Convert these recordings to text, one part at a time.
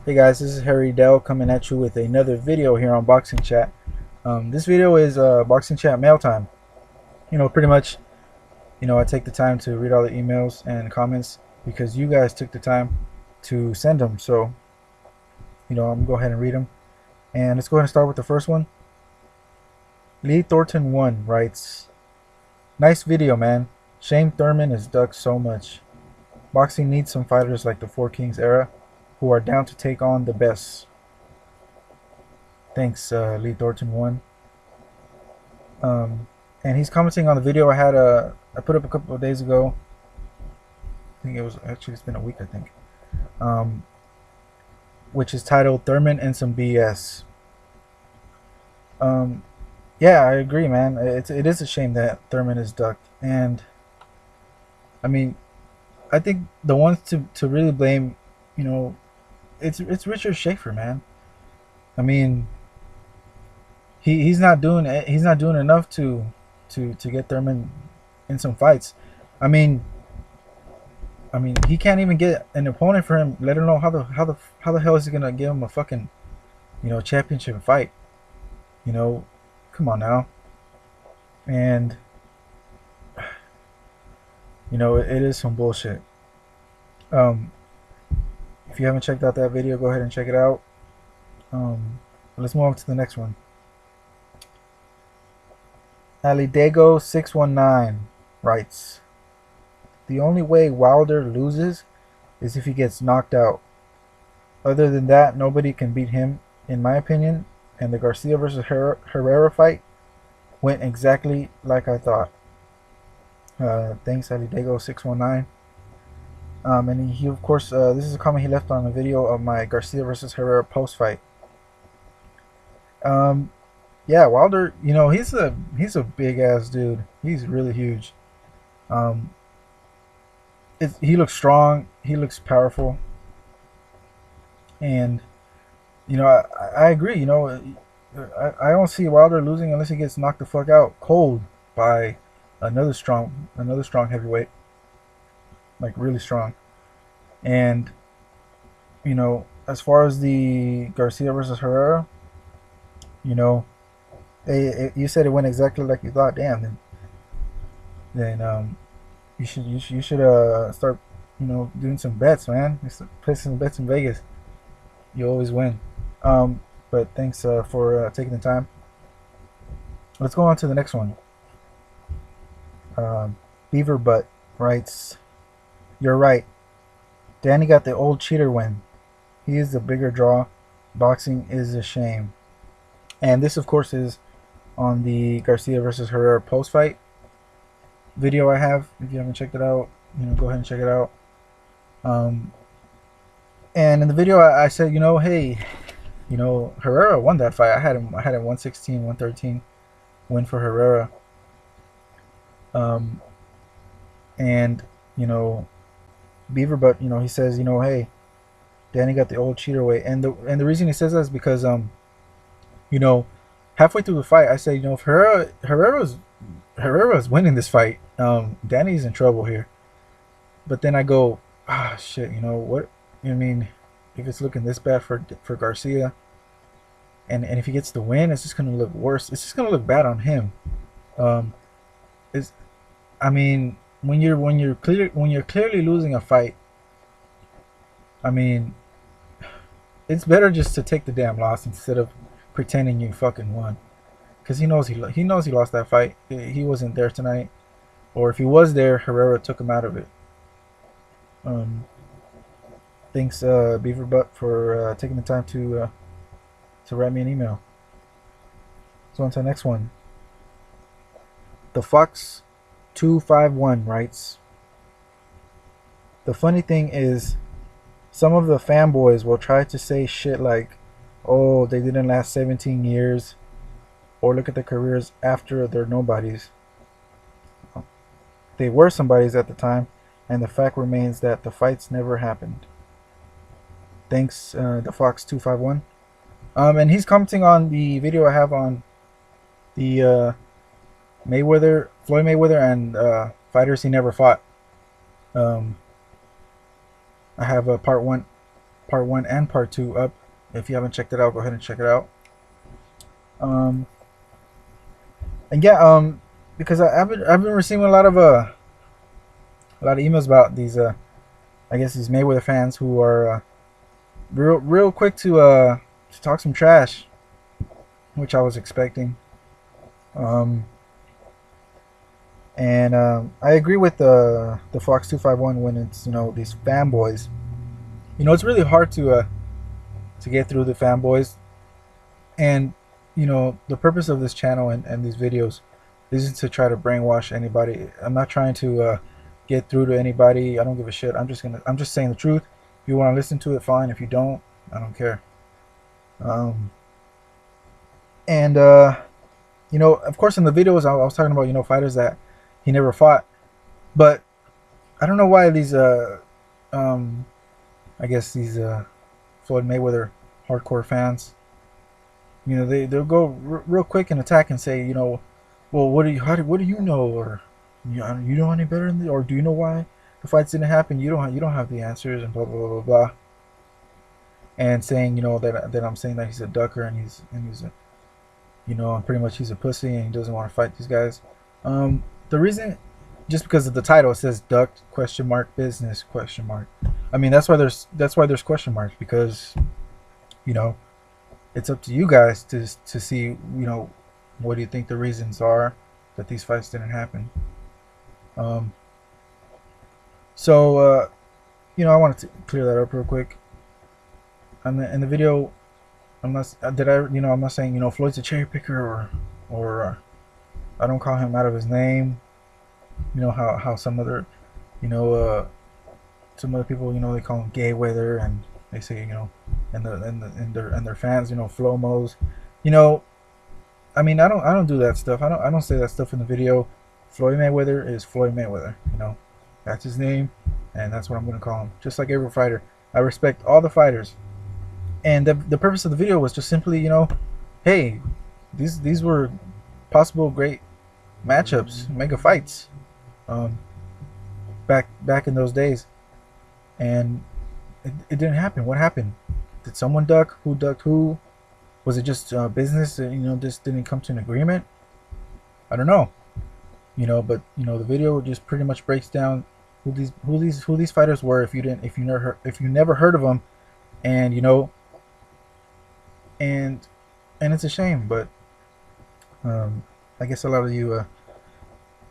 Hey guys, this is Harry Dell coming at you with another video here on Boxing Chat. This video is Boxing Chat mail time. Pretty much, I take the time to read all the emails and comments because you guys took the time to send them. So, I'm going to go ahead and read them. And let's go ahead and start with the first one. Lee Thornton 1 writes, "Nice video, man. Shame Thurman is ducked so much. Boxing needs some fighters like the Four Kings era who are down to take on the best. Thanks, Lee Thornton 1. And he's commenting on the video I put up a couple of days ago. I think it's been a week, I think. Which is titled Thurman and Some BS. Yeah, I agree, man. It is a shame that Thurman is ducked. And, I mean, I think the ones to really blame, it's Richard Schaefer, man. I mean, he's not doing enough to get Thurman in some fights. I mean he can't even get an opponent for him. Let him know how the hell is he gonna give him a fucking championship fight? Come on now. And it is some bullshit. If you haven't checked out that video, go ahead and check it out. Let's move on to the next one. Alidego 619 writes, "The only way Wilder loses is if he gets knocked out. Other than that, nobody can beat him, in my opinion, and the Garcia versus Herrera fight went exactly like I thought." Thanks, Alidego 619. And he of course, this is a comment he left on a video of my Garcia versus Herrera post fight. Yeah, Wilder, he's a big ass dude. He's really huge. He looks strong. He looks powerful. And I agree. I don't see Wilder losing unless he gets knocked the fuck out cold by another strong heavyweight, like really strong. And as far as the Garcia versus Herrera, you said it went exactly like you thought. Damn, then you should start doing some bets, man. Placing some bets in Vegas. You always win. But thanks for taking the time. Let's go on to the next one. Beaver Butt writes, "You're right. Danny got the old cheater win. He is the bigger draw. Boxing is a shame." And this, of course, is on the Garcia versus Herrera post fight video I have. If you haven't checked it out, go ahead and check it out. And in the video I said, hey, Herrera won that fight. I had him 116, 113 win for Herrera. And Beaver Butt, he says, hey, Danny got the old cheater way. And the reason he says that is because halfway through the fight I say, if Herrera's winning this fight, Danny's in trouble here. But then I go, shit, what? I mean, if it's looking this bad for Garcia, and if he gets the win, it's just gonna look worse. It's just gonna look bad on him. When you're clearly losing a fight, I mean, it's better just to take the damn loss instead of pretending you fucking won. Because he knows he lost that fight. He wasn't there tonight, or if he was there, Herrera took him out of it. Thanks, Beaver Butt, for taking the time to write me an email. So on to the next one. The Fox 251 writes, "The funny thing is, some of the fanboys will try to say shit like, oh, they didn't last 17 years, or look at their careers after they're nobodies. They were somebodies at the time, and the fact remains that the fights never happened." Thanks, the Fox 251. And he's commenting on the video I have on the Floyd Mayweather and fighters he never fought. I have a part one part 1 and part 2 up. If you haven't checked it out, go ahead and check it out. And yeah, because I've been receiving a lot of emails about these I guess these Mayweather fans who are real quick to talk some trash, which I was expecting. And I agree with the Fox 251 when it's, you know, these fanboys. You know, it's really hard to get through the fanboys, and you know the purpose of this channel and these videos isn't to try to brainwash anybody. I'm not trying to get through to anybody. I don't give a shit. I'm just saying the truth. If you want to listen to it, fine. If you don't, I don't care. And you know, of course, in the videos I was talking about, you know, fighters that he never fought, but I don't know why these I guess these Floyd Mayweather hardcore fans, you know, they'll go real quick and attack and say, you know, well, what do you know, or you know any better than or do you know why the fights didn't happen? You don't have the answers, and blah blah blah blah. And saying, you know, that I'm saying that he's a ducker and he's a, you know, and pretty much he's a pussy and he doesn't want to fight these guys. The reason, just because of the title, it says duck question mark business question mark. I mean, that's why there's question marks, because, you know, it's up to you guys to see, you know, what do you think the reasons are that these fights didn't happen. So you know, I wanted to clear that up real quick. In the video, I'm not saying, you know, Floyd's a cherry picker, or I don't call him out of his name. You know how some other, you know, some other people, you know, they call him gay weather, and they say, you know, and their fans, you know, flomos. You know, I mean, I don't do that stuff. I don't say that stuff in the video. Floyd Mayweather is Floyd Mayweather. You know, that's his name, and that's what I'm gonna call him. Just like every fighter, I respect all the fighters. And the purpose of the video was just simply, you know, hey, these were possible great matchups, mega fights, back in those days, and it didn't happen. What happened? Did someone duck? Who ducked who? Was it just business? You know, just didn't come to an agreement. I don't know. You know, but you know, the video just pretty much breaks down who these fighters were. If you never heard of them, and you know. And it's a shame, but I guess a lot of you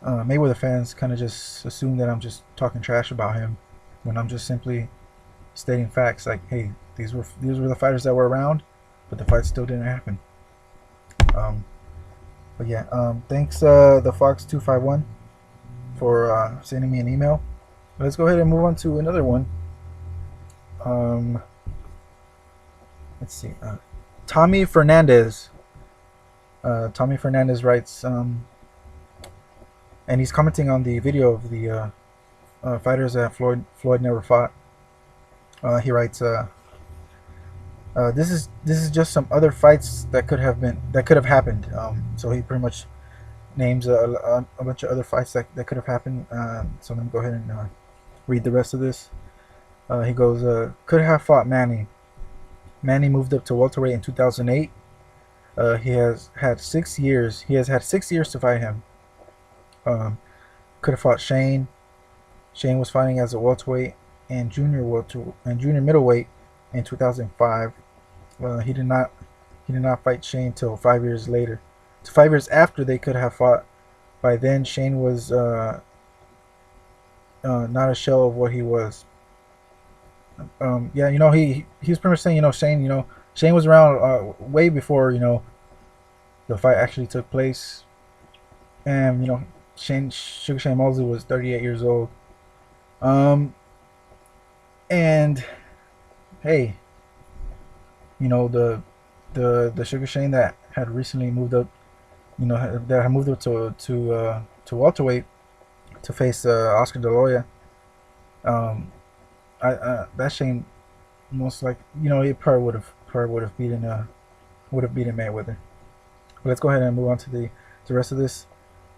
Mayweather fans kind of just assume that I'm just talking trash about him, when I'm just simply stating facts. Like, hey, these were the fighters that were around, but the fight still didn't happen. But yeah, thanks the Fox 251 for sending me an email. Let's go ahead and move on to another one. Let's see. Tommy Fernandez. Tommy Fernandez writes, and he's commenting on the video of the fighters that Floyd never fought. He writes, this is just some other fights that could have happened. So he pretty much names a bunch of other fights that could have happened. So I'm gonna go ahead and read the rest of this. He goes, could have fought Manny. Manny moved up to welterweight in 2008. He has had 6 years. He has had 6 years to fight him. Could have fought Shane. Shane was fighting as a welterweight and junior middleweight in 2005. He did not fight Shane till 5 years later. 5 years after they could have fought. By then, Shane was not a shell of what he was. Yeah, you know, he was pretty much saying, you know, Shane was around way before, you know, the fight actually took place. And you know, Sugar Shane Mosley was 38 years old. And hey, you know, the Sugar Shane that had recently moved up, you know, that had moved up to welterweight to face Oscar De La Hoya. That Shane, most like, you know, he probably would have beaten Mayweather. But let's go ahead and move on to the rest of this.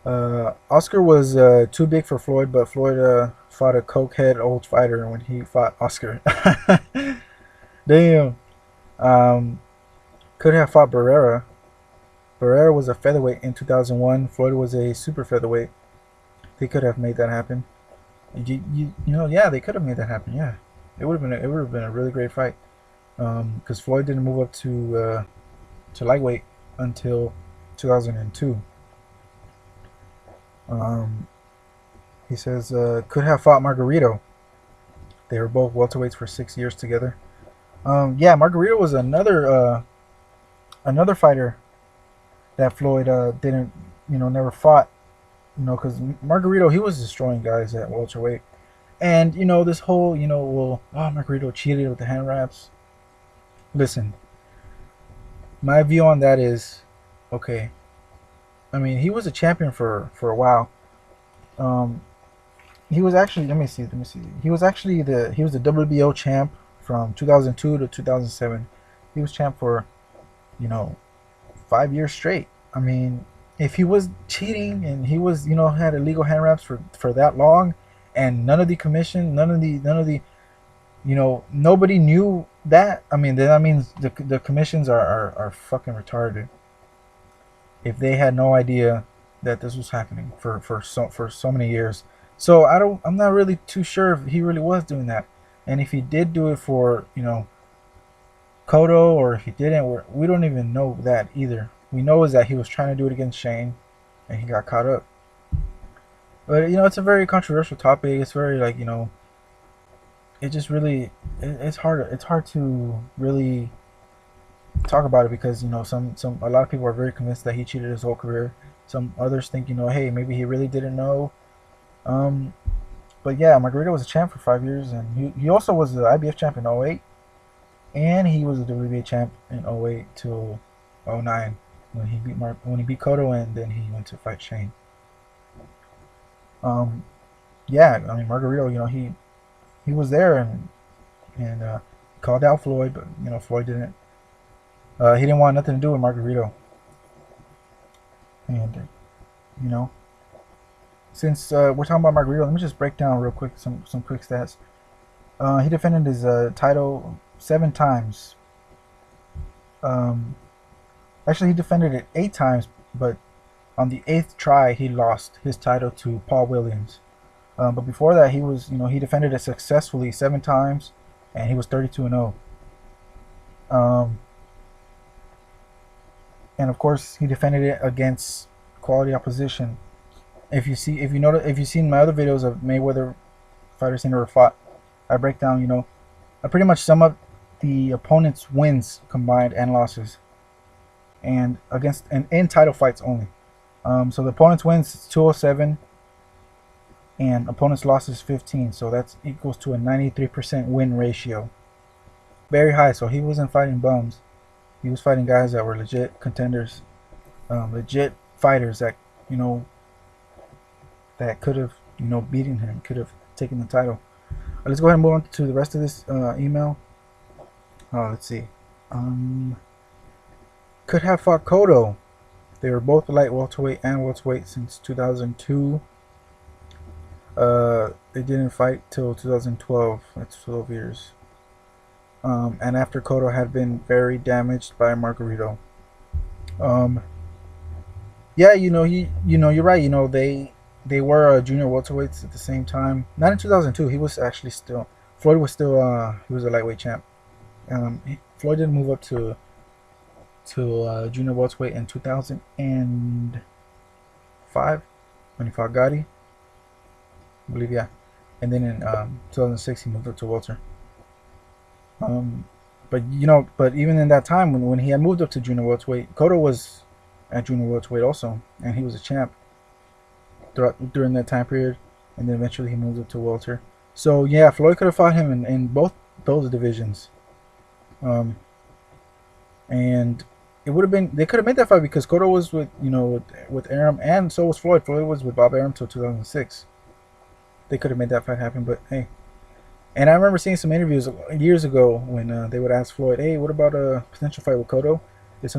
Oscar was too big for Floyd, but Floyd fought a cokehead old fighter when he fought Oscar. Damn. Um, could have fought Barrera. Barrera was a featherweight in 2001. Floyd was a super featherweight. They could have made that happen. Yeah, they could have made that happen. Yeah, it would have been a really great fight. Because Floyd didn't move up to lightweight until 2002. Um, he says could have fought Margarito. They were both welterweights for 6 years together. Yeah, Margarito was another fighter that Floyd didn't, never fought. Because Margarito, he was destroying guys at welterweight. And this whole, well, oh, Margarito cheated with the hand wraps. Listen, my view on that is, okay. I mean, he was a champion for a while. Um, he was actually, let me see. He was the WBO champ from 2002 to 2007. He was champ for, you know 5 years straight. I mean, if he was cheating and he was, had illegal hand wraps for that long, and none of the, nobody knew that. I mean, then that means the commissions are fucking retarded. If they had no idea that this was happening for so many years. So I'm not really too sure if he really was doing that, and if he did do it for, Cotto, or if he didn't, we don't even know that either. We know is that he was trying to do it against Shane, and he got caught up. But it's a very controversial topic. It's very, like, it just really, it's hard. It's hard to really talk about it, because some a lot of people are very convinced that he cheated his whole career. Some others think, hey, maybe he really didn't know. Um, but yeah, Margarito was a champ for 5 years, and he also was the IBF champ in '08, and he was the WBA champ in '08 till '09 when he beat Cotto, and then he went to fight Shane. Um, yeah, I mean, Margarito, he was there, and called out Floyd, but Floyd didn't. He didn't want nothing to do with Margarito, and you know since we're talking about Margarito, let me just break down real quick some quick stats. He defended his title 7 times. Um, Actually, he defended it 8 times, but on the eighth try, he lost his title to Paul Williams. But before that, he defended it successfully 7 times, and he was 32-0. Um, and of course, he defended it against quality opposition. If you've seen my other videos of Mayweather fighters he never fought, I break down. I pretty much sum up the opponent's wins combined and losses, and in title fights only. So the opponent's wins is 207, and opponent's losses 15. So that's equals to a 93% win ratio. Very high. So he wasn't fighting bums. He was fighting guys that were legit contenders, legit fighters that could have beaten him, could have taken the title. Let's go ahead and move on to the rest of this email. Let's see. Could have fought Cotto. They were both light welterweight and welterweight since 2002. They didn't fight till 2012. That's 12 years. And after Cotto had been very damaged by Margarito. Yeah, you're right. They were junior welterweights at the same time. Not in 2002. He was actually still. Floyd was still. He was a lightweight champ. Floyd didn't move up to junior welterweight in 2005 when he fought Gotti, I believe. Yeah, and then in 2006 he moved up to welter. But even in that time when he had moved up to junior welterweight, Cotto was at junior welterweight also, and he was a champ during that time period, and then eventually he moved up to welter. So yeah, Floyd could have fought him in both those divisions. And it would have been, they could have made that fight because Cotto was with Arum, and so was Floyd. Floyd was with Bob Arum till 2006. They could have made that fight happen, but hey. And I remember seeing some interviews years ago when they would ask Floyd, "Hey, what about a potential fight with Cotto? Is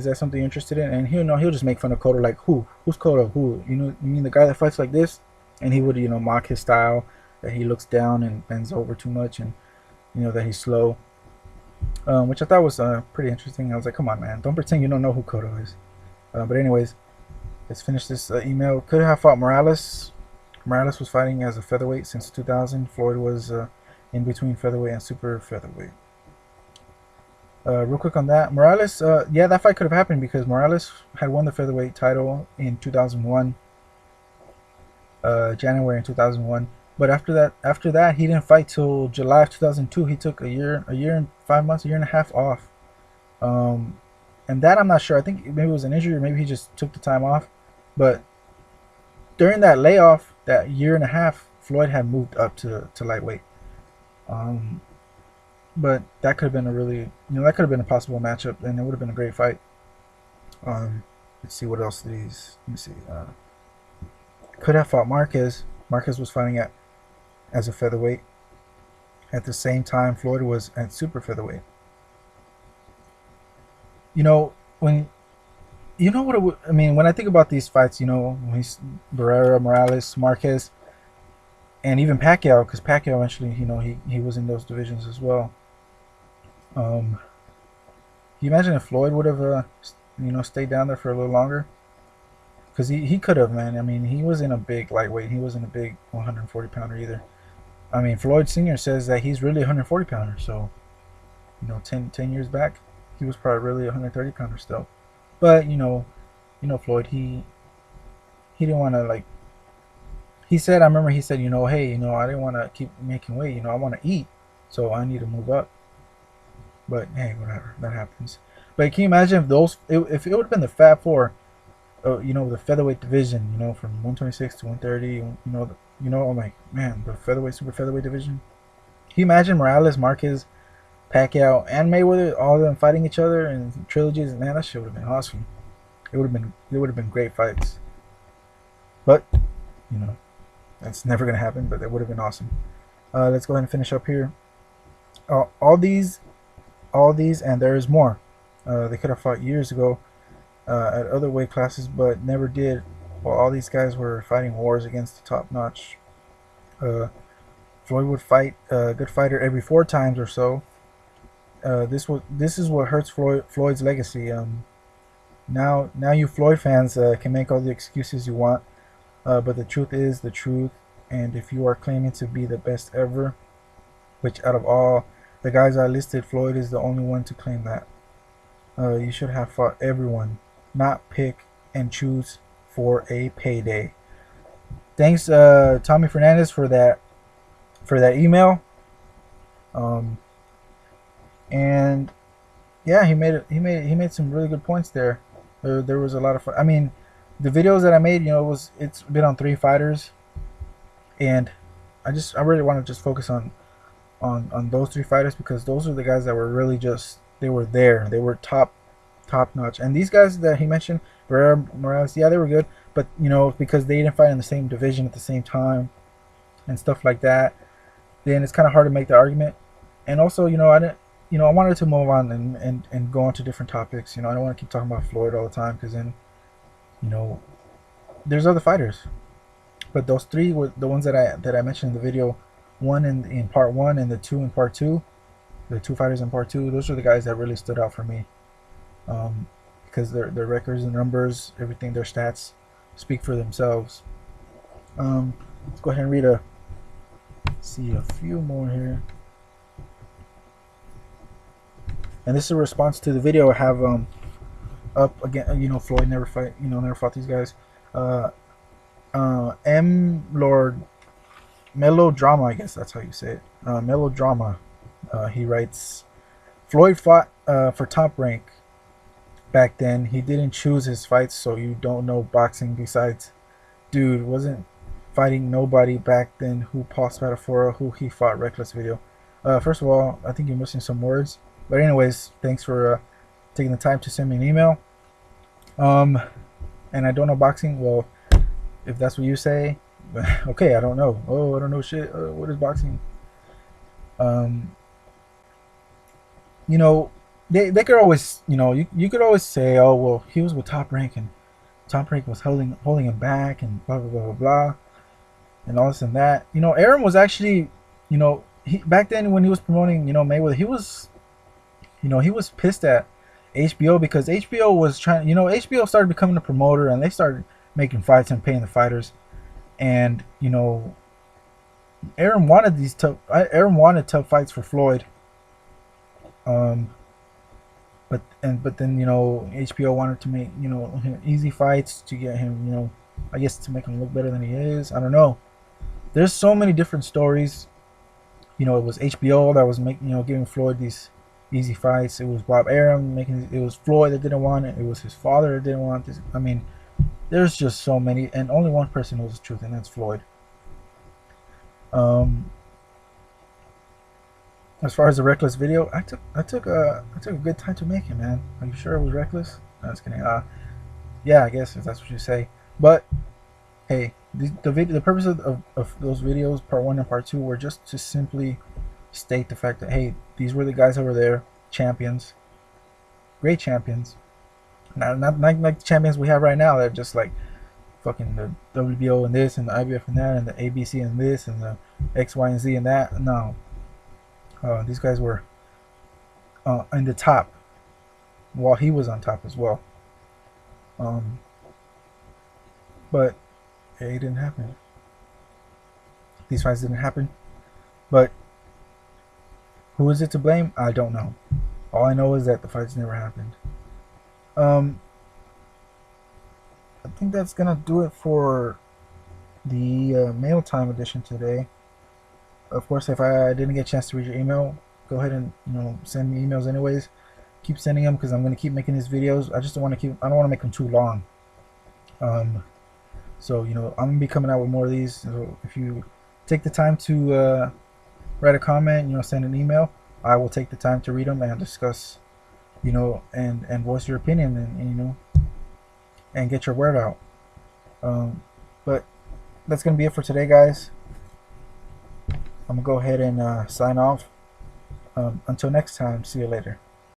that something you're interested in?" And he'll just make fun of Cotto, like, who's Cotto? Who? You mean the guy that fights like this? And he would mock his style, that he looks down and bends over too much, and that he's slow. which I thought was pretty interesting. I was like, come on, man, don't pretend you don't know who Cotto is. But anyways, let's finish this email. Could have fought Morales. Morales was fighting as a featherweight since 2000. Floyd was in between featherweight and super featherweight. Real quick on that, Morales, yeah, that fight could have happened because Morales had won the featherweight title in 2001, January in 2001. But after that, he didn't fight till July of 2002. He took a year and 5 months, a year and a half off. Um, and that I'm not sure. I think maybe it was an injury, or maybe he just took the time off. But during that layoff, that year and a half, Floyd had moved up to lightweight. Um, but that could have been a really, that could have been a possible matchup, and it would have been a great fight. Let's see what else these. Let me see. Could have fought Marquez. Marquez was fighting as a featherweight. At the same time, Floyd was at super featherweight. When what it would, I mean, when I think about these fights, when he's Barrera, Morales, Marquez, and even Pacquiao, because Pacquiao eventually, he was in those divisions as well. Can you imagine if Floyd would have, stayed down there for a little longer? Because he could have, man. I mean, he was in a big lightweight. He wasn't a big 140 pounder either. I mean, Floyd Sr. says that he's really a 140 pounder. So, 10 years back, he was probably really a 130 pounder still. But Floyd, he didn't want to, like. I remember he said, hey, I didn't want to keep making weight. I want to eat, so I need to move up. But hey, whatever, that happens. But can you imagine if it would have been the Fab Four, the featherweight division, from 126 to 130, I'm like, man, the featherweight, super featherweight division. Can you imagine Morales, Marquez, Pacquiao, and Mayweather, all of them fighting each other in trilogies? Man, that shit would have been awesome. It would have been great fights. But that's never gonna happen. But it would have been awesome. Let's go ahead and finish up here. All these, and there is more. They could have fought years ago at other weight classes, but never did. While all these guys were fighting wars against the top notch. Floyd would fight a good fighter every 4 times or so. This is what hurts Floyd's legacy. Now you Floyd fans can make all the excuses you want, but the truth is the truth. And if you are claiming to be the best ever, which out of all the guys I listed, Floyd is the only one to claim that. You should have fought everyone, not pick and choose for a payday. Thanks, Tommy Fernandez, for that email. And yeah, he made some really good points there. There was a lot of fun. I mean, the videos that I made, it's been on 3 fighters, and I really want to just focus on those 3 fighters, because those are the guys that were really they were there. They were top notch. And these guys that he mentioned, Barrera, Morales, yeah, they were good, but because they didn't fight in the same division at the same time and stuff like that, then it's kind of hard to make the argument. And also, I wanted to move on and go on to different topics. I don't want to keep talking about Floyd all the time, because then, there's other fighters. But those 3 were the ones that I mentioned in the video. 1 in part 1 and the 2 in part 2. The 2 fighters in part 2. Those are the guys that really stood out for me. Because their records and numbers, everything, their stats speak for themselves. Let's go ahead and see a few more here. And this is a response to the video I have up again. Floyd never fought these guys. Lord Melodrama, I guess that's how you say it. Melodrama. He writes, Floyd fought for top rank back then. He didn't choose his fights, so you don't know boxing. Besides, dude wasn't fighting nobody back then. Who Paul Spadafora, who he fought reckless video. First of all, I think you're missing some words. But anyways, thanks for taking the time to send me an email. And I don't know boxing. Well, if that's what you say, okay, I don't know. Oh, I don't know shit. What is boxing? They could always, you could always say, oh, well, he was with Top Rank, and Top Rank was holding him back, and blah blah blah blah blah, and all this and that. Aaron was actually, he back then when he was promoting, Mayweather, he was You know, he was pissed at HBO because HBO was trying. You know, HBO started becoming a promoter, and they started making fights and paying the fighters. And you know, Aaron wanted tough fights for Floyd. Um, but then, you know, HBO wanted to make, you know, easy fights to get him, you know, I guess to make him look better than he is. I don't know. There's so many different stories. You know, it was HBO that was making, you know, giving Floyd these easy fights. It was Bob Arum making. It was Floyd that didn't want it. It was his father that didn't want this. I mean, there's just so many, and only one person knows the truth, and that's Floyd. Um, as far as the reckless video, I took a good time to make it, man. Are you sure it was reckless? No, I was kidding. Yeah, I guess if that's what you say. But hey, the purpose of those videos, part one and part two, were just to simply state the fact that hey, these were the guys over there, champions, great champions. Not like the champions we have right now. They're just like fucking the WBO and this and the IBF and that and the ABC and this and the X, Y, and Z and that. No, these guys were in the top while he was on top as well. Um, but it didn't happen. These fights didn't happen. But who is it to blame? I don't know. All I know is that the fights never happened. Um, I think that's gonna do it for the mail time edition today. Of course, if I didn't get a chance to read your email, go ahead and, you know, send me emails anyways. Keep sending them because I'm gonna keep making these videos. I just don't want to keep. I don't want to make them too long. Um, so you know, I'm gonna be coming out with more of these. So if you take the time to write a comment, you know, send an email, I will take the time to read them and discuss, you know, and voice your opinion and you know, and get your word out. But that's gonna be it for today, guys. I'm gonna go ahead and sign off. Until next time, see you later.